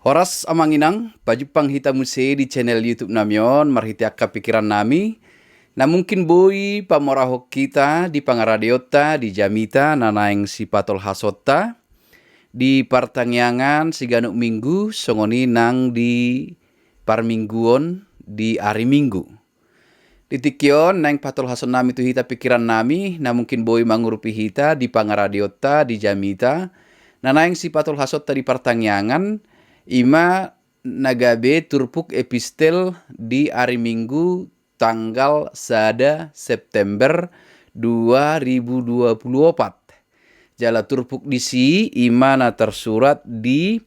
Horas amanginang, pajupang hita muse di channel YouTube namion, marhiti akka pikiran nami. Na mungkin boy pamorahok kita di pangaradiota, di jamita, nanaing si patol hasota, di partangyangan si ganuk minggu, songoni nang di parmingguon di hari minggu. Di tikyon, nang patol hason nami tu hita pikiran nami, na mungkin boy mangurupi hita di pangaradiota, di jamita, nanaing si patol hasota di partangyangan, ima nagabe turpuk epistel di hari Minggu tanggal 1 September 2024. Jala turpuk disi ima na tersurat di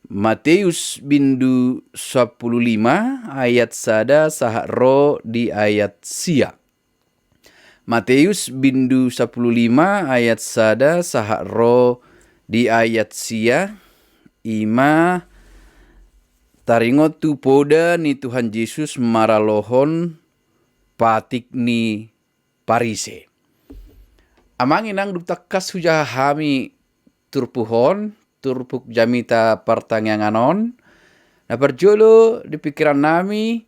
Matius bindu 15 ayat 1 sahro di ayat sia. Matius bindu 15 ayat 1 sahro di ayat sia. Ima taringot tu poda ni Tuhan Yesus maralohon patik ni parise. Amang inang dutakas hujah hami turpuhon, turpuk jamita partangyanganon. Na perjolo di pikiran nami,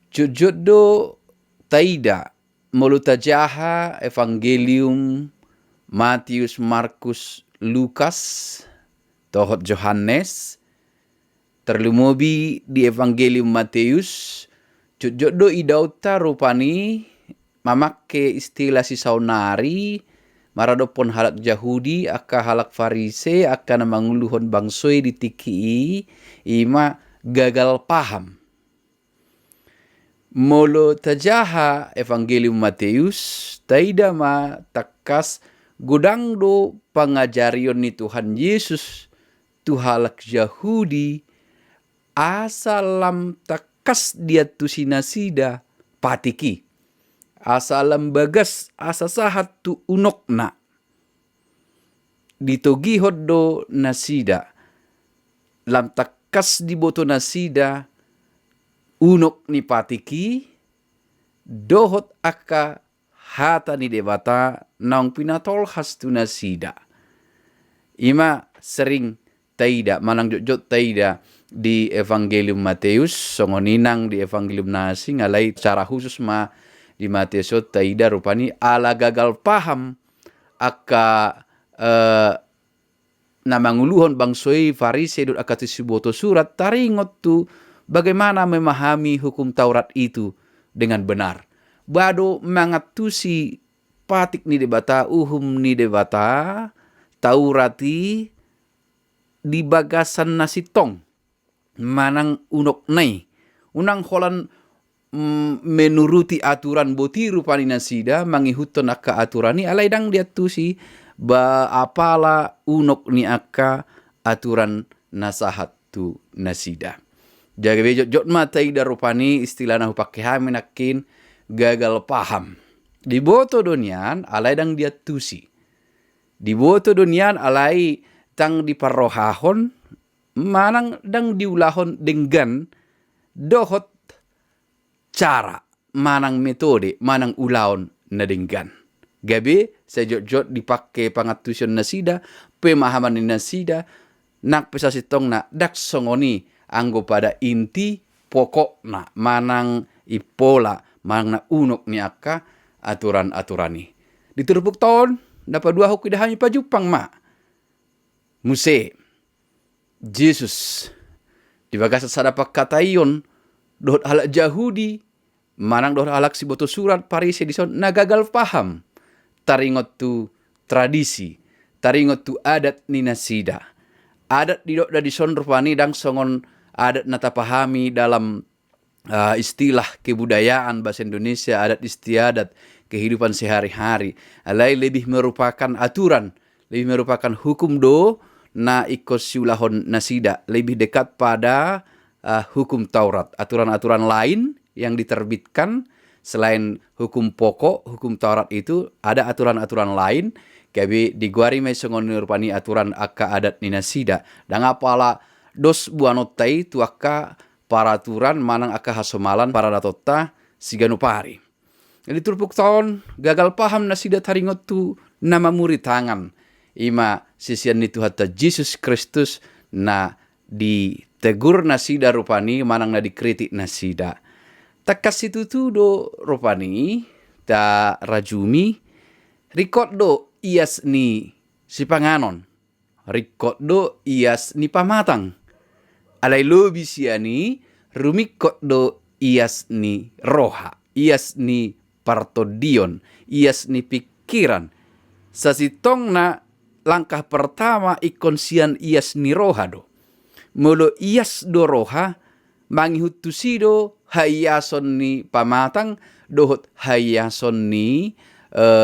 jujuddo taida moluta jaha evangelium Matius, Markus, Lukas, tohot Yohanes, terlumubi di Evangelium Matius, jodoh idauta rupani mamakke istilah si saunari, maradopon halak Yahudi, akka halak Farise, akka namanguluhon bangsoy ditiki, ima gagal paham. Molo tajaha Evangelium Matius, taida ma takas gudang do pangajarion ni Tuhan Yesus, tu halak Yahudi, asalam takas dia tu sinasida patiki. Asalam bagas asa sahat tu unokna. Ditogihod do nasida. Lam takas di boto nasida unok ni patiki. Dohot akka hata ni debata naung pinatol has tu nasida. Ima sering taida, manang jojot taida di Evangelium Matius, songoninang di Evangelium nasi, ngalai cara khusus ma di Matius taida rupani ala gagal paham akka namanguluhon bangsoi Farise dut akati suboto surat taringot tu bagaimana memahami hukum Taurat itu dengan benar. Bado mangatusi patik ni debata, uhum ni debata, Taurati di bagasan nasitong manang unok nai unang holan menuruti aturan boti rupani nasida mangihuton akka aturani alai dang dia tusi ba apala unok ni akka aturan nasahat tu nasida. Jaga bejot jot matai da rupani istilah nahu pakai hamin akin gagal paham. Di boto donian alai dang dia tusi. Di boto dunian alai tang di parrohahon manang dang diulahon dengan dohot cara manang metode manang ulahon na dengan. Gabi sejot-jot dipakai pangatusion nasida, pemahaman ni nasida, nak pesasitong na dak songoni anggo pada inti pokok na manang ipola manang na unok ni akka aturan-aturani. Diterupuk tahun dapat dua hukui dahami pajupang ma. Muse, Jesus, di bagasa sadapak katayon, dohot halak Yahudi, manang dohot halak si boto surat Parise dison, nagagal paham. Taringot tu tradisi, taringot tu adat ni nasida. Adat di dok da dison rupani dang songon adat nata pahami dalam istilah kebudayaan bahasa Indonesia, adat istiadat, kehidupan sehari-hari. Alai lebih merupakan aturan, lebih merupakan hukum do na ikos siulahon nasida, lebih dekat pada hukum Taurat. Aturan-aturan lain yang diterbitkan selain hukum pokok, hukum Taurat itu ada aturan-aturan lain. Kabi diguari mai songon rupani aturan akka adat ni nasida. Dan apala dos buanotai tu akka paraturan manang akka hasomalan para datota siganupari. Jadi turpuk tahun gagal paham nasida taringot tu nama murid tangan. Ima sisian ni Tuhan Yesus Kristus na ditegur nasida rupani manang na dikritik nasida. Takas itu tu do rupani ta rajumi rikot do ias ni si panganon. Rikot do ias ni pamatang. Alai lobi siani rumikot do ias ni roha. Ias ni partodion. Ias ni pikiran. Sasitong na langkah pertama ikon sian ias ni roha do. Molo ias do roha mangihut tusido hayason ni pamatang dohot hayason ni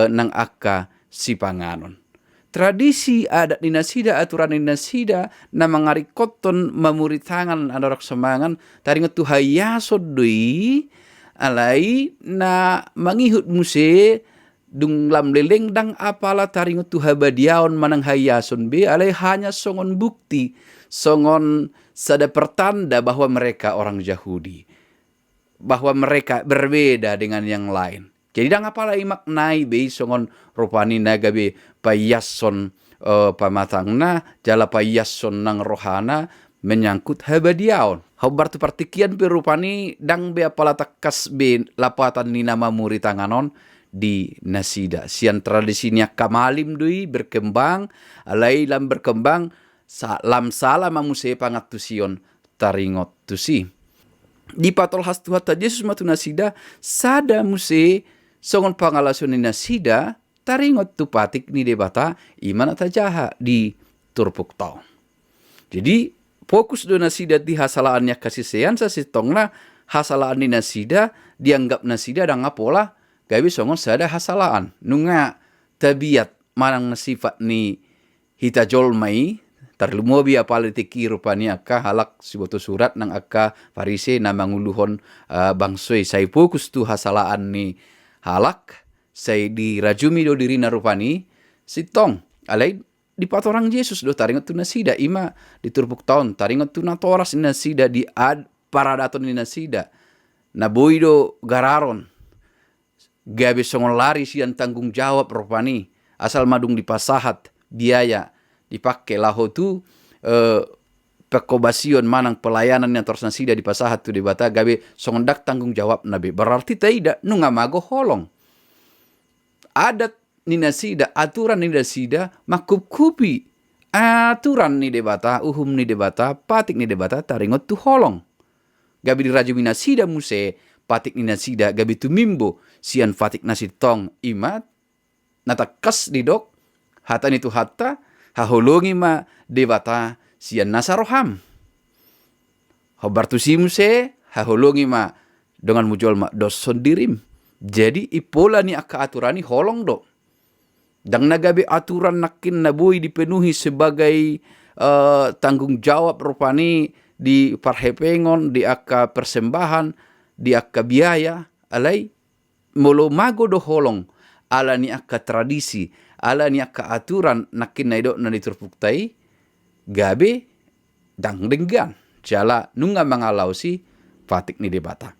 nang akka si panganon. Tradisi adat ni nasida, aturan ni nasida na mangarikoton mamuritangan anarak semangan taringot tu hayasod dui alai na mangihut muse dung lam leleng dang apala taringot tu habadiaon manang hayason be alai hanya songon bukti, songon sada pertanda bahwa mereka orang Yahudi, bahwa mereka berbeda dengan yang lain. Jadi dang apala maknai be songon rupani nagabe payason pamatangna jala payason nang rohana menyangkut habadiaon. Haubar tu partikian pe rupani dang be apala takas be lapatan ni nama muri tanganon di nasida. Sian tradisinya kamalim dui berkembang, alai lam berkembang lam salah mamuse pangat tusion taringot tusi. Di patol has Tuhan ta Yesus matu nasida sada muse songon pangalasun ni nasida taringot tu patik ni debata iman ata jaha di turpuk tau. Jadi fokus do nasida di hasalaannya kasisean sasitongna hasalaan ni nasida dianggap nasida dang apola gawe songon sada hasalaan nunga tabiat manang sifat ni hita jolmai tarlumobi apalitiki rupani akka halak siboto surat nang akka farise na manguluhon bangsoi sai fokus tu hasalaan ni halak sai di rajumi do dirina rupani sitong alai di patorang Yesus do taringot tu nasida ima di turbuk taon taringot tu natoras nasida di paradaton ni nasida na boido gararon gabe songon lari sian tanggung jawab rupani asal madung di pasahat biaya dipakai laho tu pekobasion manang pelayanan yang terus nasida di pasahat tu debata gabe songondak tanggung jawab nabi berarti tidak nunga mago holong adat ni nasida aturan ni nasida makup-kupi aturan ni debata uhum ni debata patik ni debata taringot tu holong gabe di rajumi nasida muse patik ni nasida gabe tu mimbo sian fatik nasitong imat natakas didok hata ni tu hatta haholongi ma debata sian nasaroham. Hobartu simuse haholongi ma dengan mujol ma doson dirim. Jadi ipola ni aka aturani holong do. Dang nagabe aturan nakin nabui dipenuhi sebagai tanggung jawab rupani di parhepengon, di aka persembahan, di aka biaya, alai molo mago do holong ala ni aka tradisi, ala ni aka aturan nakin naidok na diturpuktai gabe dang denggan jala nunga mangalau si fatik ni debata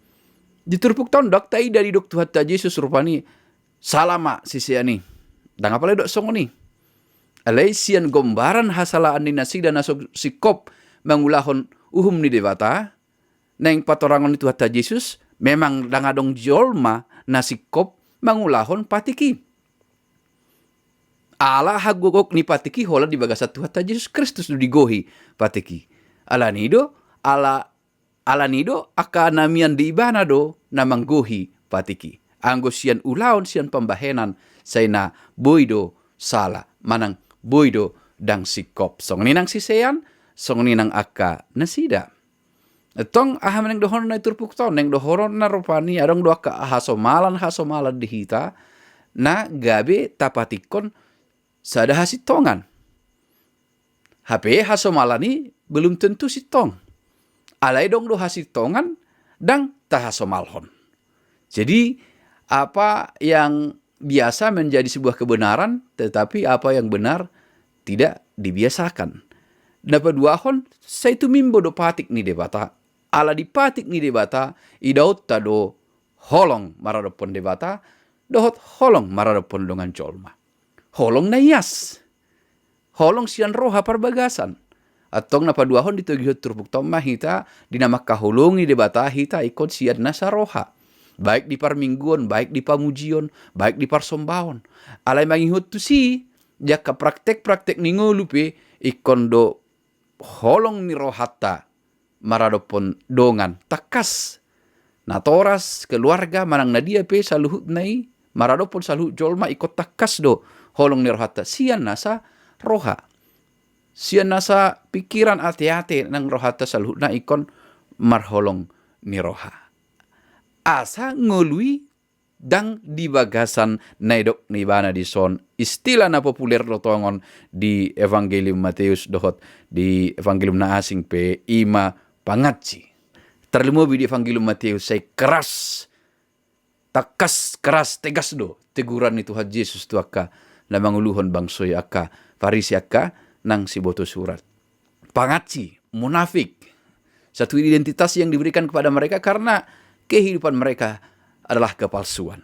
diturpuk tondok tai dari dok Tuhan ta Yesus rupani salama sisiani dang apa dok songoni alai sian gombaran hasalaan ni nasida nasok sikop mangulahon uhum ni debata neng patorangon ni Tuhan ta Yesus memang dangadong jolma nasikop mangulahon patiki ala hagogok ni patiki hola di bagasa Tuhan ta Yesus Kristus du digohi patiki. Ala nido aka namian di ibana do namanggohi patiki. Anggo sian ulaon sian pembahenan sayna boido sala manang boido dang sikop. Song ninang sisean song ninang aka nasida. Etong aha meneng dohon na turpuk taon neng dohoron na rupani adong do aka hasomalan dihita na gabe tapatikon sada hasitongan. HP hasomalani belum tentu sitong. Alai dong do hasitongan dang tahasomalhon. Jadi apa yang biasa menjadi sebuah kebenaran tetapi apa yang benar tidak dibiasakan. Dapat duahon saya itu mimbo do patik ni debata. Ala di patik ni debata idaut tado holong maradopon debata dohot holong maradopon dongan colma. Holong na yas. Holong sian roha parbagasan. Atong napaduahon dito gihot turbuk tomah hita dinama kahulungi debata hita ikon siad nasa roha. Baik di parmingguon, baik di pamujion, baik di parsombaon. Alay mangihut tu si jaka praktek-praktek ni ngolupe ikon do holong ni rohata maradopon dongan takas. Natoras keluarga manang nadia pe saluhut nai maradopon saluhut jolma ikot takas do holong ni rohata. Sian nasa roha. Sian nasa pikiran ate-ate nang rohata saluhut na ikon marholong ni roha. Asa ngolui dang di bagasan naidok ni bana di son istilah na populer lotongon di Evangelium Matius dohot di Evangelium na asing pe ima pangatsi. Terlemobi di Evangelium Matius say keras, takas keras tegas do teguran ni Tuhan Yesus tu akka na manguluhon bangsoy akka Farisi akka nang si boto surat. Pangatsi, munafik. Satu identitas yang diberikan kepada mereka karena kehidupan mereka adalah kepalsuan.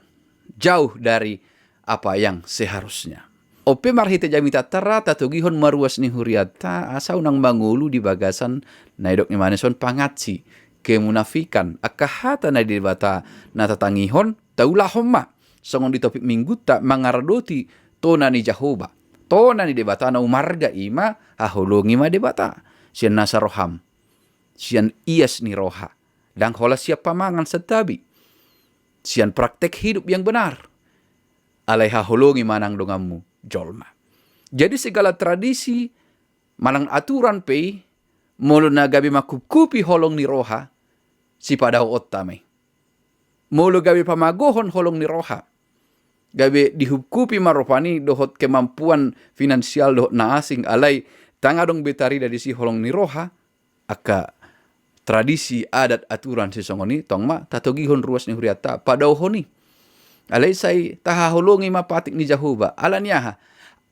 Jauh dari apa yang seharusnya. Ope marhite jamita terata togihon maruas ni huriata asa unang mangulu di bagasan naidok ni maneson pangatsi. Kemunafikan akahata na dibata natatangihon taulah homma. Songon di topik minggu tak mangaradoti tona ni Jehovah. Tona ni debata na umarga ima ahulungi ma debata. Sian nasa roham. Sian ias ni roha. Dan hola siap pamangan setabi. Sian praktek hidup yang benar. Alai hahulungi manang dongamu jolma. Jadi segala tradisi manang aturan pei mulu na gabi makukupi holong ni roha si padaw otame. Mulu gabi pamagohon holong ni roha. Gabe dihukupi marupani dohot kemampuan finansial dohot na asing alay tangadong betari dari si holong ni roha aka tradisi adat aturan si songoni tongma tatogihon ruas ni huriata padauhoni alay say tahaholongi mapatik ni Jehovah alaniaha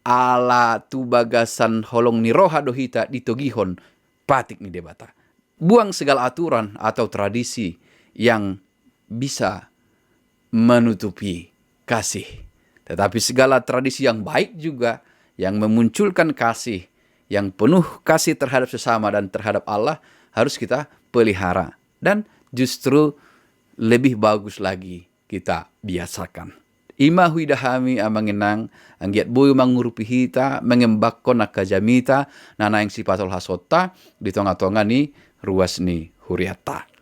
ala tu bagasan holong ni roha dohita ditogihon patik ni debata. Buang segala aturan atau tradisi yang bisa menutupi kasih. Tetapi segala tradisi yang baik juga, yang memunculkan kasih, yang penuh kasih terhadap sesama dan terhadap Allah, harus kita pelihara. Dan justru lebih bagus lagi kita biasakan. Ima huidahami amanginang, anggiat boy mangurupi hita, mengembakkan akajamita, nana yang sipatol hasota, di tonga-tonga ni ruas ni huriata.